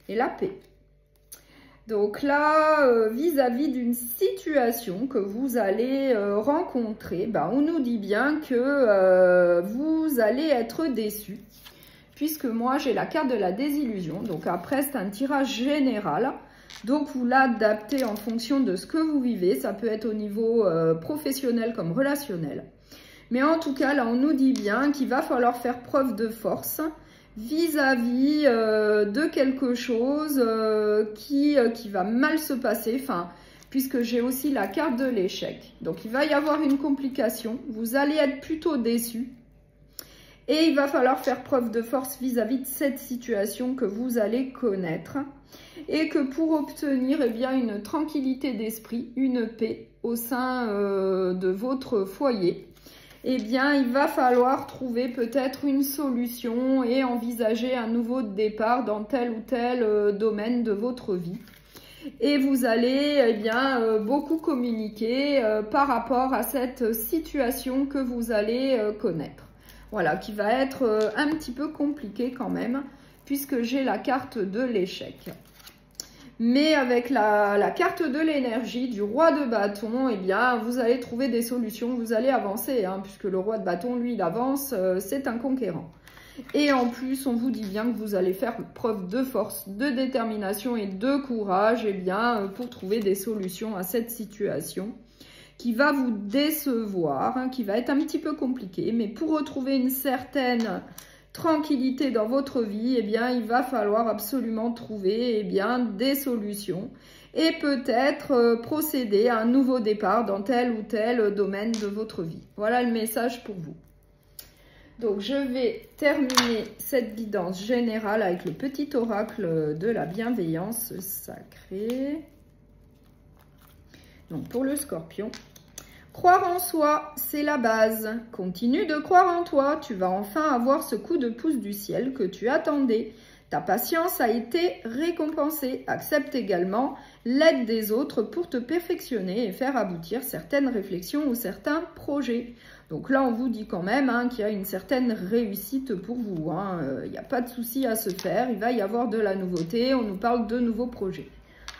et la paix. Donc là, vis-à-vis d'une situation que vous allez rencontrer, ben, on nous dit bien que vous allez être déçus. Puisque moi, j'ai la carte de la désillusion. Donc après, c'est un tirage général. Donc, vous l'adaptez en fonction de ce que vous vivez. Ça peut être au niveau professionnel comme relationnel. Mais en tout cas, là, on nous dit bien qu'il va falloir faire preuve de force vis-à-vis de quelque chose qui va mal se passer. Enfin, puisque j'ai aussi la carte de l'échec. Donc, il va y avoir une complication. Vous allez être plutôt déçus. Et il va falloir faire preuve de force vis-à-vis de cette situation que vous allez connaître. Et que pour obtenir eh bien, une tranquillité d'esprit, une paix au sein de votre foyer, eh bien, il va falloir trouver peut-être une solution et envisager un nouveau départ dans tel ou tel domaine de votre vie. Et vous allez eh bien, beaucoup communiquer par rapport à cette situation que vous allez connaître. Voilà, qui va être un petit peu compliqué quand même, puisque j'ai la carte de l'échec. Mais avec la carte de l'énergie du roi de bâton, eh bien, vous allez trouver des solutions, vous allez avancer, hein, puisque le roi de bâton, lui, il avance, c'est un conquérant. Et en plus, on vous dit bien que vous allez faire preuve de force, de détermination et de courage, eh bien, pour trouver des solutions à cette situation qui va vous décevoir, hein, qui va être un petit peu compliquée. Mais pour retrouver une certaine tranquillité dans votre vie, eh bien, il va falloir absolument trouver, eh bien, des solutions et peut-être procéder à un nouveau départ dans tel ou tel domaine de votre vie. Voilà le message pour vous. Donc, je vais terminer cette guidance générale avec le petit oracle de la bienveillance sacrée. Donc, pour le Scorpion, croire en soi, c'est la base. Continue de croire en toi. Tu vas enfin avoir ce coup de pouce du ciel que tu attendais. Ta patience a été récompensée. Accepte également l'aide des autres pour te perfectionner et faire aboutir certaines réflexions ou certains projets. Donc là, on vous dit quand même hein, qu'il y a une certaine réussite pour vous. Il n'y a pas de souci à se faire. Il va y avoir de la nouveauté. On nous parle de nouveaux projets.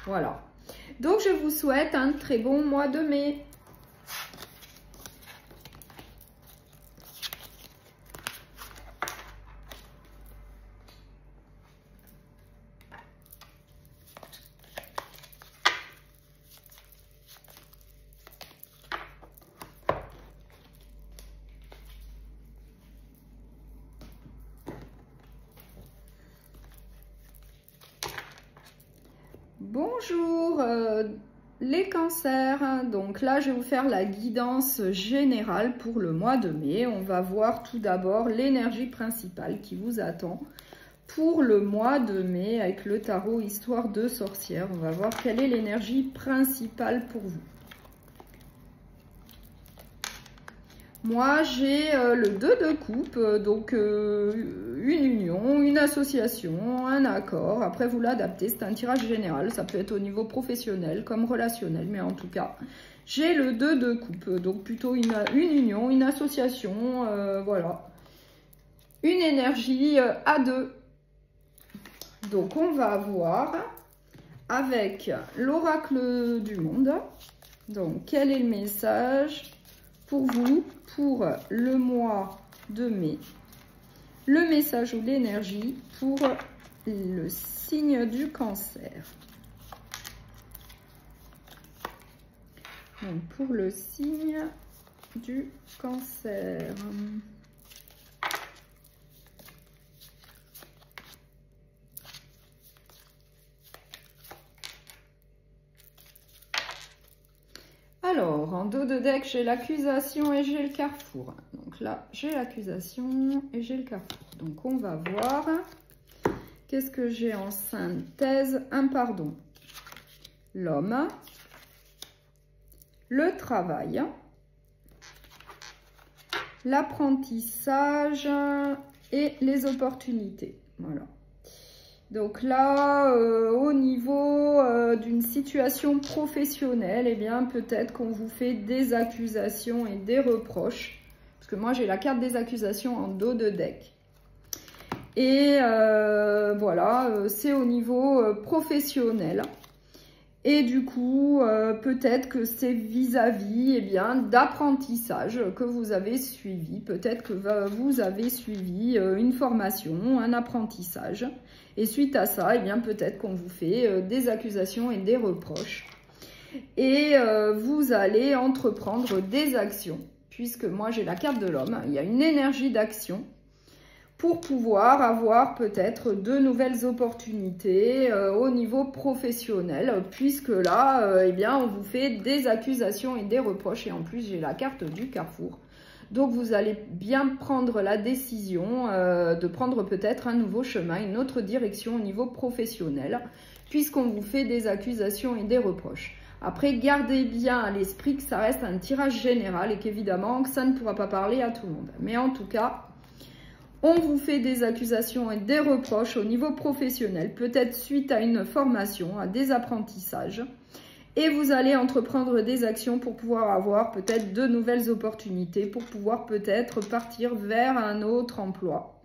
Voilà. Donc, je vous souhaite un très bon mois de mai. Bonjour les cancers, donc là je vais vous faire la guidance générale pour le mois de mai. On va voir tout d'abord l'énergie principale qui vous attend pour le mois de mai avec le tarot Histoire de sorcière. On va voir quelle est l'énergie principale pour vous. Moi, j'ai le 2 de coupe, donc une union, une association, un accord. Après, vous l'adaptez, c'est un tirage général. Ça peut être au niveau professionnel comme relationnel, mais en tout cas, j'ai le 2 de coupe. Donc, plutôt une union, une association, voilà. Une énergie à deux. Donc, on va voir avec l'oracle du monde. Donc, quel est le message pour vous, pour le mois de mai, le message ou l'énergie pour le signe du cancer. Donc, pour le signe du cancer. Alors, en dos de deck, j'ai l'accusation et j'ai le carrefour. Donc là, j'ai l'accusation et j'ai le carrefour. Donc, on va voir. Qu'est-ce que j'ai en synthèse? Un pardon. L'homme. Le travail. L'apprentissage et les opportunités. Voilà. Donc là, au niveau d'une situation professionnelle, eh bien peut-être qu'on vous fait des accusations et des reproches. Parce que moi, j'ai la carte des accusations en dos de deck. Et voilà, c'est au niveau professionnel. Et du coup, peut-être que c'est vis-à-vis d'apprentissage que vous avez suivi. Peut-être que vous avez suivi une formation, un apprentissage. Et suite à ça, eh bien peut-être qu'on vous fait des accusations et des reproches. Et vous allez entreprendre des actions. Puisque moi, j'ai la carte de l'homme. Il y a une énergie d'action pour pouvoir avoir peut-être de nouvelles opportunités au niveau professionnel, puisque là, eh bien, on vous fait des accusations et des reproches, et en plus, j'ai la carte du carrefour. Donc, vous allez bien prendre la décision de prendre peut-être un nouveau chemin, une autre direction au niveau professionnel, puisqu'on vous fait des accusations et des reproches. Après, gardez bien à l'esprit que ça reste un tirage général et qu'évidemment, ça ne pourra pas parler à tout le monde. Mais en tout cas, on vous fait des accusations et des reproches au niveau professionnel, peut-être suite à une formation, à des apprentissages. Et vous allez entreprendre des actions pour pouvoir avoir peut-être de nouvelles opportunités, pour pouvoir peut-être partir vers un autre emploi.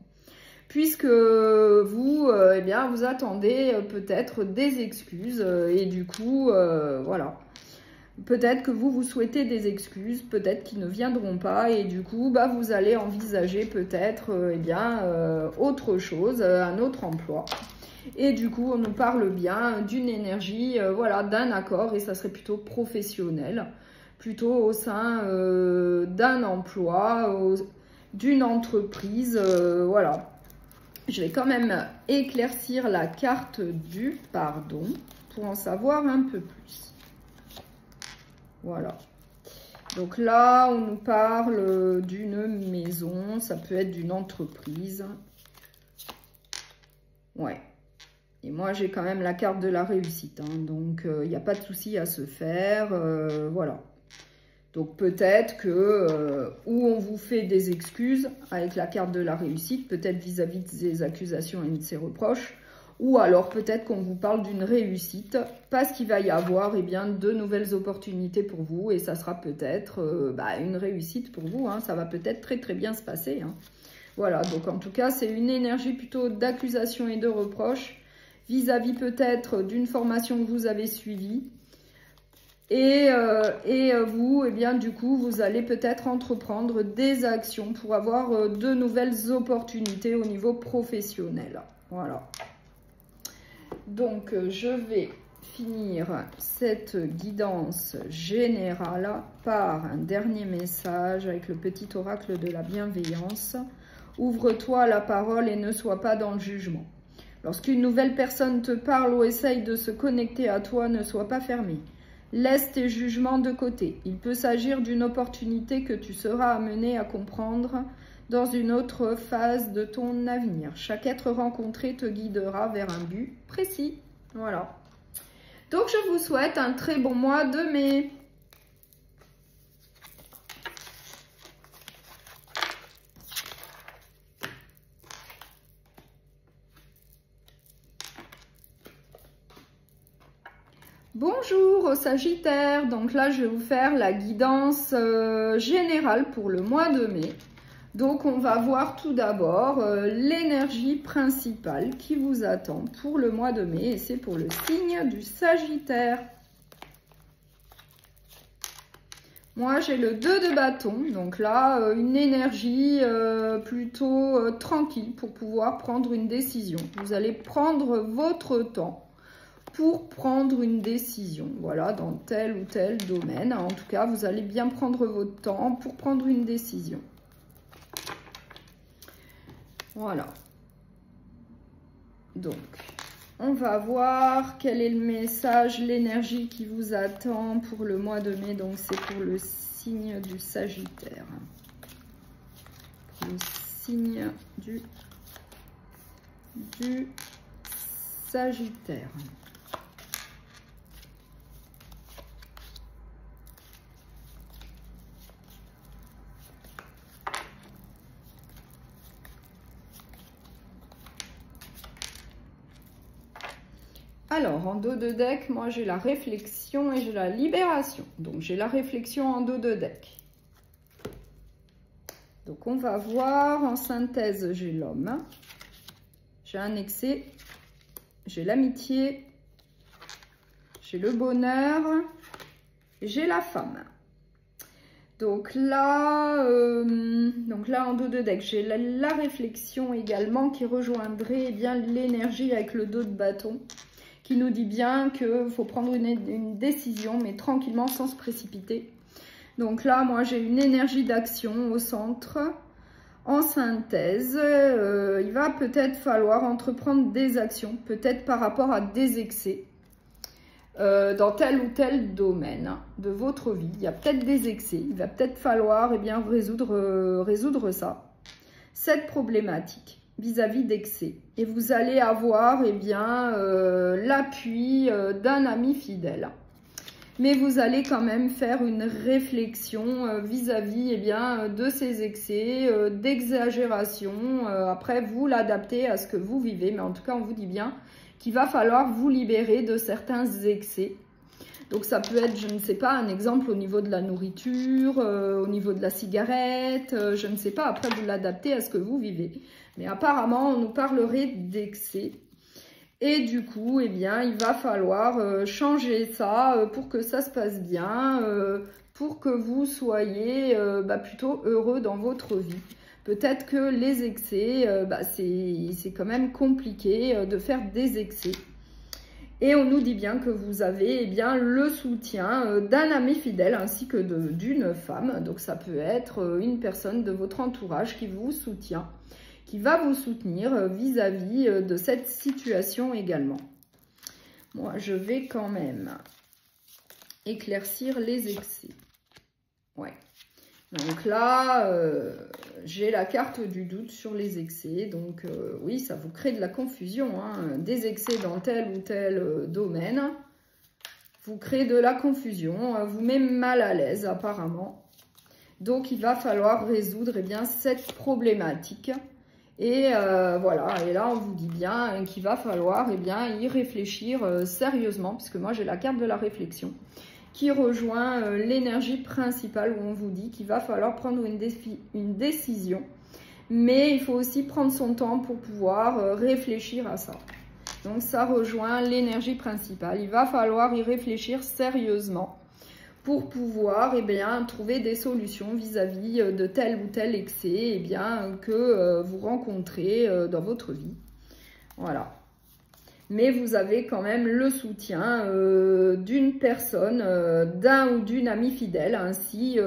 puisque vous, eh bien, vous attendez peut-être des excuses et du coup, voilà. Peut-être que vous souhaitez des excuses, peut-être qu'ils ne viendront pas et du coup, bah, vous allez envisager peut-être eh bien, autre chose, un autre emploi. Et du coup, on nous parle bien d'une énergie, voilà, d'un accord et ça serait plutôt professionnel, plutôt au sein d'un emploi, d'une entreprise, voilà. Je vais quand même éclaircir la carte du pardon pour en savoir un peu plus. Voilà. Donc là, on nous parle d'une maison, ça peut être d'une entreprise. Ouais. Et moi, j'ai quand même la carte de la réussite, hein, donc il n'y a pas de souci à se faire, voilà. Donc peut-être que, ou on vous fait des excuses avec la carte de la réussite, peut-être vis-à-vis de ses accusations et de ses reproches, ou alors peut-être qu'on vous parle d'une réussite, parce qu'il va y avoir eh bien, de nouvelles opportunités pour vous, et ça sera peut-être une réussite pour vous, hein, ça va peut-être très très bien se passer. Hein. Voilà, donc en tout cas, c'est une énergie plutôt d'accusation et de reproche, vis-à-vis peut-être d'une formation que vous avez suivie. Et vous, eh bien, du coup, vous allez peut-être entreprendre des actions pour avoir de nouvelles opportunités au niveau professionnel. Voilà. Donc, je vais finir cette guidance générale par un dernier message avec le petit oracle de la bienveillance. Ouvre-toi à la parole et ne sois pas dans le jugement. Lorsqu'une nouvelle personne te parle ou essaye de se connecter à toi, ne sois pas fermé. Laisse tes jugements de côté. Il peut s'agir d'une opportunité que tu seras amené à comprendre dans une autre phase de ton avenir. Chaque être rencontré te guidera vers un but précis. Voilà. Donc, je vous souhaite un très bon mois de mai. Bonjour Sagittaire, donc là je vais vous faire la guidance générale pour le mois de mai. Donc on va voir tout d'abord l'énergie principale qui vous attend pour le mois de mai et c'est pour le signe du Sagittaire. Moi j'ai le 2 de bâton, donc là une énergie plutôt tranquille pour pouvoir prendre une décision. Vous allez prendre votre temps pour prendre une décision, voilà, dans tel ou tel domaine. En tout cas, vous allez bien prendre votre temps pour prendre une décision. Voilà. Donc, on va voir quel est le message, l'énergie qui vous attend pour le mois de mai. Donc, c'est pour le signe du Sagittaire. Le signe du Sagittaire. Alors, en dos de deck, moi j'ai la réflexion et j'ai la libération. Donc, j'ai la réflexion en dos de deck. Donc, on va voir en synthèse, j'ai l'homme, j'ai un excès, j'ai l'amitié, j'ai le bonheur, j'ai la femme. Donc là, en dos de deck, j'ai la réflexion également qui rejoindrait eh bien l'énergie avec le dos de bâton, qui nous dit bien qu'il faut prendre une décision, mais tranquillement, sans se précipiter. Donc là, moi, j'ai une énergie d'action au centre. En synthèse, il va peut-être falloir entreprendre des actions, peut-être par rapport à des excès, dans tel ou tel domaine de votre vie. Il y a peut-être des excès, il va peut-être falloir eh bien, résoudre ça, cette problématique vis-à-vis d'excès. Et vous allez avoir eh bien l'appui d'un ami fidèle. Mais vous allez quand même faire une réflexion vis-à-vis eh bien de ces excès, d'exagération. Après, vous l'adaptez à ce que vous vivez. Mais en tout cas, on vous dit bien qu'il va falloir vous libérer de certains excès. Donc ça peut être, je ne sais pas, un exemple au niveau de la nourriture, au niveau de la cigarette, je ne sais pas, après vous l'adaptez à ce que vous vivez. Mais apparemment, on nous parlerait d'excès. Et du coup, eh bien, il va falloir changer ça pour que ça se passe bien, pour que vous soyez plutôt heureux dans votre vie. Peut-être que les excès, c'est quand même compliqué de faire des excès. Et on nous dit bien que vous avez le soutien d'un ami fidèle ainsi que d'une femme. Donc ça peut être une personne de votre entourage qui vous soutient, qui va vous soutenir vis-à-vis de cette situation également. Moi, je vais quand même éclaircir les excès. Ouais. Donc là, j'ai la carte du doute sur les excès. Donc oui, ça vous crée de la confusion. Hein. Des excès dans tel ou tel domaine vous crée de la confusion, vous met mal à l'aise apparemment. Donc il va falloir résoudre cette problématique. Et voilà, et là on vous dit bien qu'il va falloir y réfléchir sérieusement, puisque moi j'ai la carte de la réflexion qui rejoint l'énergie principale où on vous dit qu'il va falloir prendre une décision. Mais il faut aussi prendre son temps pour pouvoir réfléchir à ça. Donc ça rejoint l'énergie principale. Il va falloir y réfléchir sérieusement pour pouvoir trouver des solutions vis-à-vis de tel ou tel excès que vous rencontrez dans votre vie. Voilà. Mais vous avez quand même le soutien d'une personne, d'un ou d'une amie fidèle, ainsi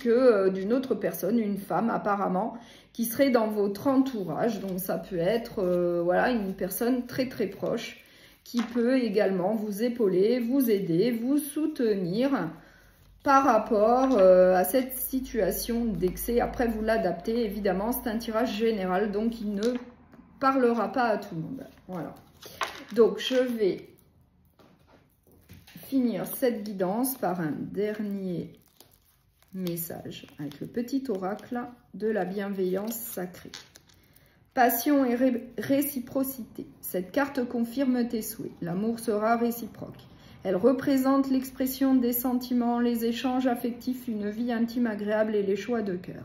que d'une autre personne, une femme apparemment, qui serait dans votre entourage. Donc ça peut être une personne très très proche qui peut également vous épauler, vous aider, vous soutenir par rapport à cette situation d'excès. Après, vous l'adaptez, évidemment, c'est un tirage général, donc il ne parlera pas à tout le monde. Voilà. Donc, je vais finir cette guidance par un dernier message avec le petit oracle de la bienveillance sacrée. Passion et réciprocité. Cette carte confirme tes souhaits. L'amour sera réciproque. Elle représente l'expression des sentiments, les échanges affectifs, une vie intime agréable et les choix de cœur.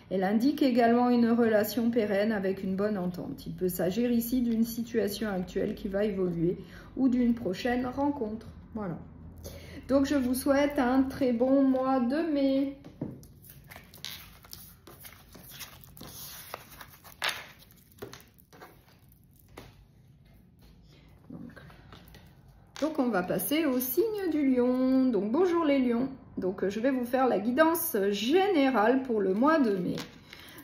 Elle indique également une relation pérenne avec une bonne entente. Il peut s'agir ici d'une situation actuelle qui va évoluer ou d'une prochaine rencontre. Voilà. Donc, je vous souhaite un très bon mois de mai. Donc, on va passer au signe du lion. Donc, bonjour les lions. Donc, je vais vous faire la guidance générale pour le mois de mai.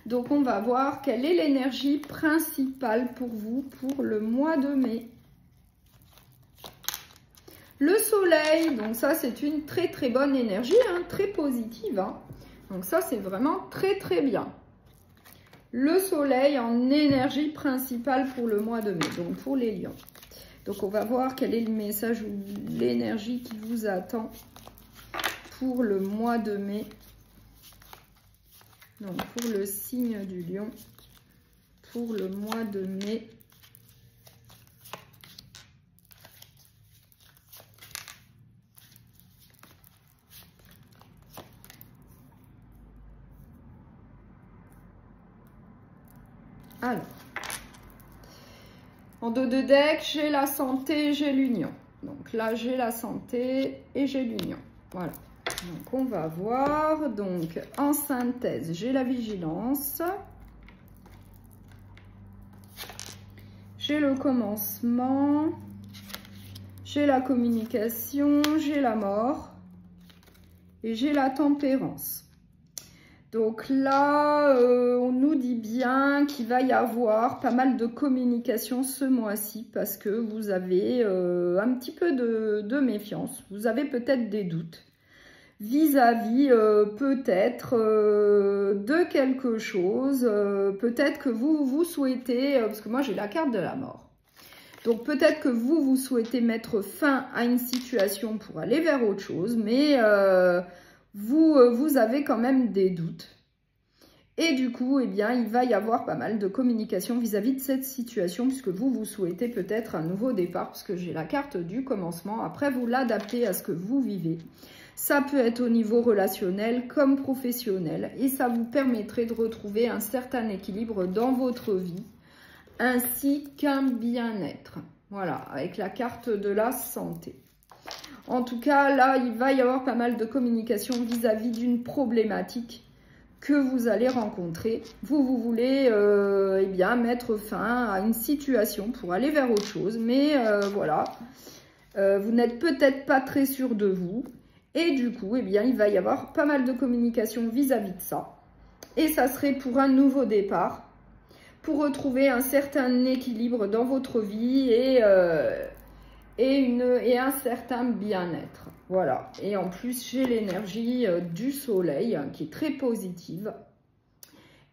Donc, on va voir quelle est l'énergie principale pour vous pour le mois de mai. Le soleil, donc ça, c'est une très, très bonne énergie, hein, très positive. Hein. Donc, ça, c'est vraiment très, très bien. Le soleil en énergie principale pour le mois de mai, donc pour les lions. Donc, on va voir quel est le message ou l'énergie qui vous attend pour le mois de mai. Donc, pour le signe du lion, pour le mois de mai. Alors, en dos de deck, j'ai la santé, j'ai l'union. Donc là, j'ai la santé et j'ai l'union. Voilà. Donc, on va voir. Donc, en synthèse, j'ai la vigilance. J'ai le commencement. J'ai la communication. J'ai la mort. Et j'ai la tempérance. Donc là, on nous dit bien qu'il va y avoir pas mal de communication ce mois-ci parce que vous avez un petit peu de méfiance. Vous avez peut-être des doutes vis-à-vis peut-être de quelque chose. Peut-être que vous souhaitez, parce que moi j'ai la carte de la mort. Donc peut-être que vous souhaitez mettre fin à une situation pour aller vers autre chose, mais... vous avez quand même des doutes. Et du coup, eh bien, il va y avoir pas mal de communication vis-à-vis de cette situation, puisque vous souhaitez peut-être un nouveau départ, puisque j'ai la carte du commencement. Après, vous l'adaptez à ce que vous vivez. Ça peut être au niveau relationnel comme professionnel, et ça vous permettrait de retrouver un certain équilibre dans votre vie, ainsi qu'un bien-être. Voilà, avec la carte de la santé. En tout cas, là, il va y avoir pas mal de communication vis-à-vis d'une problématique que vous allez rencontrer. Vous voulez eh bien, mettre fin à une situation pour aller vers autre chose. Mais voilà, vous n'êtes peut-être pas très sûr de vous. Et du coup, eh bien, il va y avoir pas mal de communication vis-à-vis de ça. Et ça serait pour un nouveau départ, pour retrouver un certain équilibre dans votre vie et un certain bien-être. Voilà. Et en plus, j'ai l'énergie du soleil qui est très positive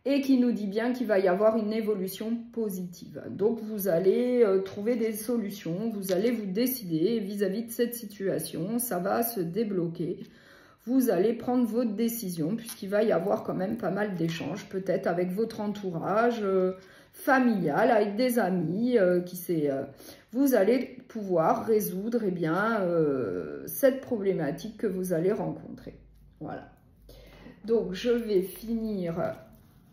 et qui nous dit bien qu'il va y avoir une évolution positive. Donc, vous allez trouver des solutions, vous allez vous décider vis-à-vis de cette situation, ça va se débloquer. Vous allez prendre votre décision puisqu'il va y avoir quand même pas mal d'échanges, peut-être avec votre entourage familial, avec des amis, vous allez pouvoir résoudre eh bien, cette problématique que vous allez rencontrer. Voilà. Donc, je vais finir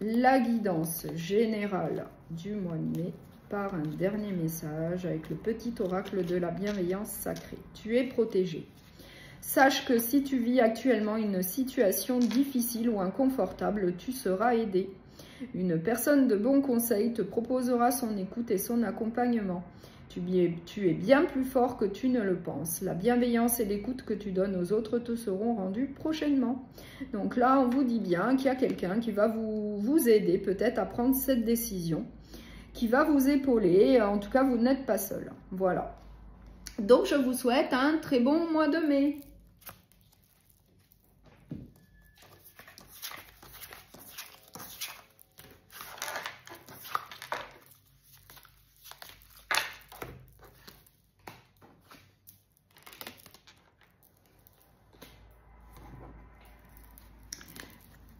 la guidance générale du mois de mai par un dernier message avec le petit oracle de la bienveillance sacrée. Tu es protégé. Sache que si tu vis actuellement une situation difficile ou inconfortable, tu seras aidé. Une personne de bon conseil te proposera son écoute et son accompagnement. Tu es bien plus fort que tu ne le penses. La bienveillance et l'écoute que tu donnes aux autres te seront rendues prochainement. Donc là, on vous dit bien qu'il y a quelqu'un qui va vous aider peut-être à prendre cette décision, qui va vous épauler. En tout cas, vous n'êtes pas seul. Voilà. Donc, je vous souhaite un très bon mois de mai.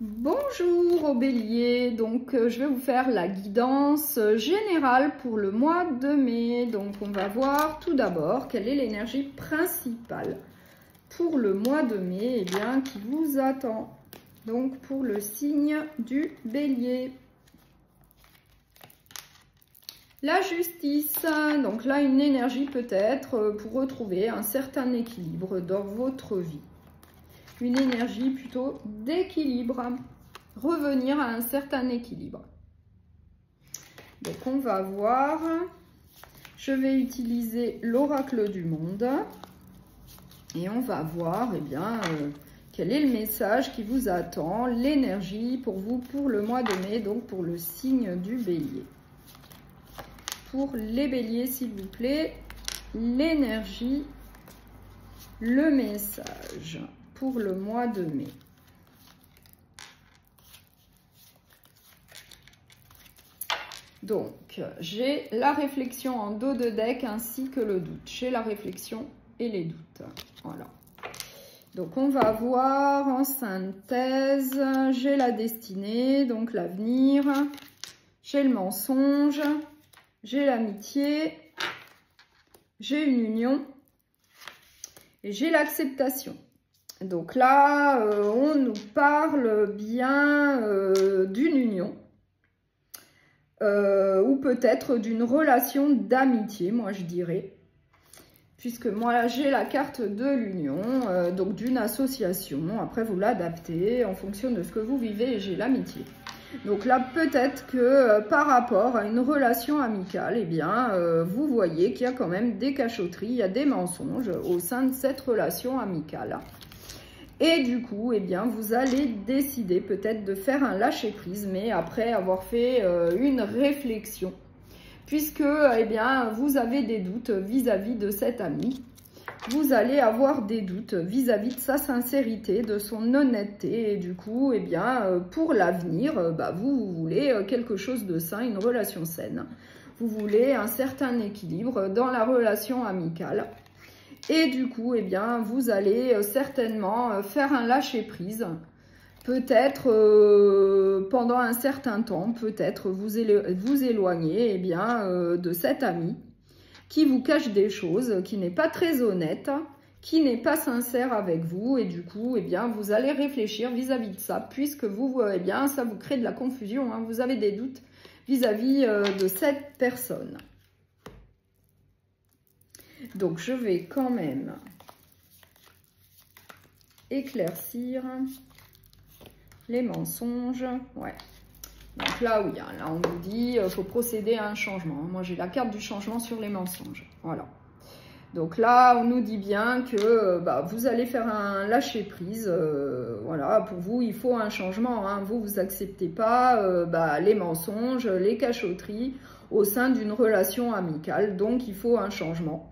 Bonjour aux béliers, donc je vais vous faire la guidance générale pour le mois de mai. Donc on va voir tout d'abord quelle est l'énergie principale pour le mois de mai eh bien, qui vous attend. Donc pour le signe du bélier. La justice, donc là une énergie peut-être pour retrouver un certain équilibre dans votre vie. Une énergie plutôt d'équilibre, revenir à un certain équilibre. Donc on va voir, je vais utiliser l'oracle du monde et on va voir eh bien, quel est le message qui vous attend, l'énergie pour vous pour le mois de mai, donc pour le signe du bélier. Pour les béliers s'il vous plaît, l'énergie, le message pour le mois de mai. Donc, j'ai la réflexion en dos de deck ainsi que le doute. J'ai la réflexion et les doutes. Voilà. Donc, on va voir en synthèse. J'ai la destinée, donc l'avenir. J'ai le mensonge. J'ai l'amitié. J'ai une union. Et j'ai l'acceptation. Donc là, on nous parle bien d'une union ou peut-être d'une relation d'amitié, moi je dirais. Puisque moi j'ai la carte de l'union, donc d'une association. Après vous l'adaptez en fonction de ce que vous vivez et j'ai l'amitié. Donc là peut-être que par rapport à une relation amicale, eh bien vous voyez qu'il y a quand même des cachotteries, il y a des mensonges au sein de cette relation amicale. Et du coup, eh bien, vous allez décider peut-être de faire un lâcher-prise, mais après avoir fait une réflexion. Puisque, eh bien, vous avez des doutes vis-à-vis de cet ami. Vous allez avoir des doutes vis-à-vis de sa sincérité, de son honnêteté. Et du coup, eh bien, pour l'avenir, vous voulez quelque chose de sain, une relation saine. Vous voulez un certain équilibre dans la relation amicale. Et du coup, eh bien, vous allez certainement faire un lâcher-prise peut-être pendant un certain temps, peut-être vous éloigner de cet ami qui vous cache des choses, qui n'est pas très honnête, qui n'est pas sincère avec vous, et du coup, vous allez réfléchir vis-à-vis de ça, puisque vous, ça vous crée de la confusion, hein, vous avez des doutes vis-à-vis de cette personne. Donc, je vais quand même éclaircir les mensonges, ouais. Donc là, oui, hein, là, on nous dit qu'il faut procéder à un changement. Moi, j'ai la carte du changement sur les mensonges. Voilà. Donc là, on nous dit bien que vous allez faire un lâcher-prise. Voilà, pour vous, il faut un changement. Hein. Vous n'acceptez pas les mensonges, les cachotteries au sein d'une relation amicale. Donc, il faut un changement.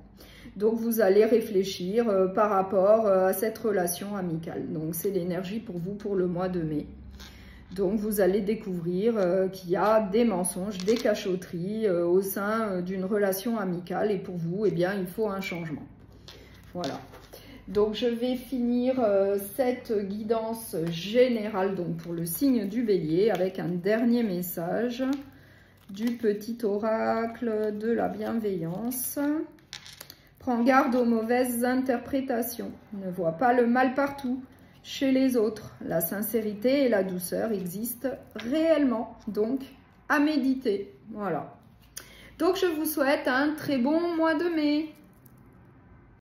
Donc, vous allez réfléchir par rapport à cette relation amicale. Donc, c'est l'énergie pour vous pour le mois de mai. Donc, vous allez découvrir qu'il y a des mensonges, des cachotteries au sein d'une relation amicale. Et pour vous, il faut un changement. Voilà. Donc, je vais finir cette guidance générale donc, pour le signe du bélier avec un dernier message du petit oracle de la bienveillance. Prends garde aux mauvaises interprétations. Ne vois pas le mal partout. Chez les autres, la sincérité et la douceur existent réellement, donc à méditer. Voilà. Donc je vous souhaite un très bon mois de mai.